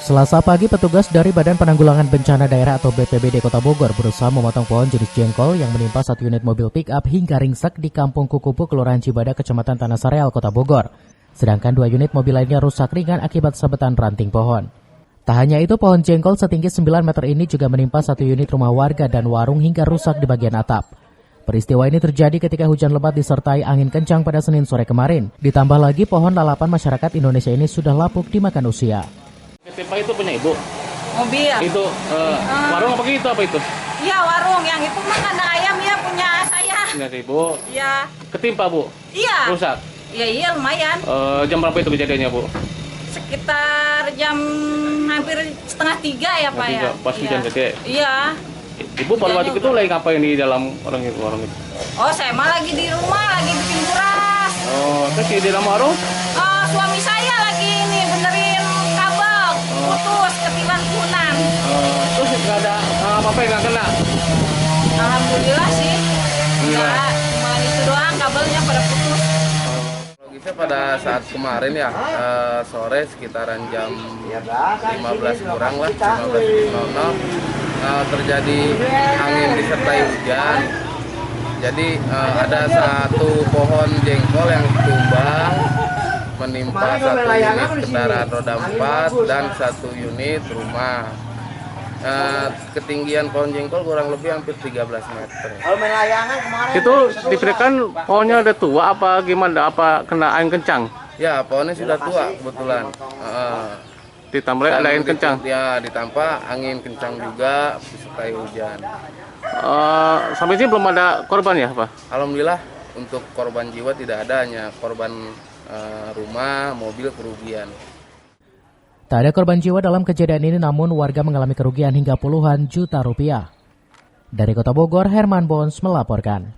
Selasa pagi, petugas dari Badan Penanggulangan Bencana Daerah atau BPBD Kota Bogor berusaha memotong pohon jenis jengkol yang menimpa satu unit mobil pick-up hingga ringsek di Kampung Kukupu, Kelurahan Cibadak, Kecamatan Tanah Sareal, Kota Bogor. Sedangkan 2 unit mobil lainnya rusak ringan akibat sabetan ranting pohon. Tak hanya itu, pohon jengkol setinggi 9 meter ini juga menimpa satu unit rumah warga dan warung hingga rusak di bagian atap. Peristiwa ini terjadi ketika hujan lebat disertai angin kencang pada Senin sore kemarin. Ditambah lagi pohon lalapan masyarakat Indonesia ini sudah lapuk dimakan usia. Ketimpa itu punya ibu? Mobil. Itu warung apa gitu apa itu? Iya, warung. Yang itu mah kandang ayam ya punya saya. Punya ibu? Iya. Ketimpa, Bu? Iya. Rusak? Iya, lumayan. Jam berapa itu kejadiannya, Bu? Sekitar jam hampir 2:30 ya, Pak ya. Pas hujan gede? Iya. Ibu pada waktu itu lagi ngapain di dalam warung itu? Oh, saya mah lagi di rumah, lagi bikin buras. Oh, terus di dalam warung? Suami saya lagi ini benerin kabel. Putus, ketiban kunan. Terus nggak ada apa-apa yang nggak kena? Alhamdulillah sih. Enggak, cuma itu doang kabelnya pada putus. Logisnya pada saat kemarin ya, sore sekitaran jam 15 kurang lah, 15.00 terjadi angin disertai hujan. Jadi ada satu pohon jengkol yang tumbang menimpa satu unit kendaraan roda 4 dan satu unit rumah. Ketinggian pohon jengkol kurang lebih hampir 13 meter. Itu dipikirkan pohonnya udah tua apa gimana? Apa kena angin kencang? Ya, pohonnya sudah tua kebetulan. Ditambah ada angin kencang? Ya, ditambah angin kencang juga disertai hujan. Sampai sini belum ada korban ya, Pak? Alhamdulillah untuk korban jiwa tidak ada, hanya korban rumah, mobil kerugian. Tak ada korban jiwa dalam kejadian ini, namun warga mengalami kerugian hingga puluhan juta rupiah. Dari Kota Bogor, Herman Bons melaporkan.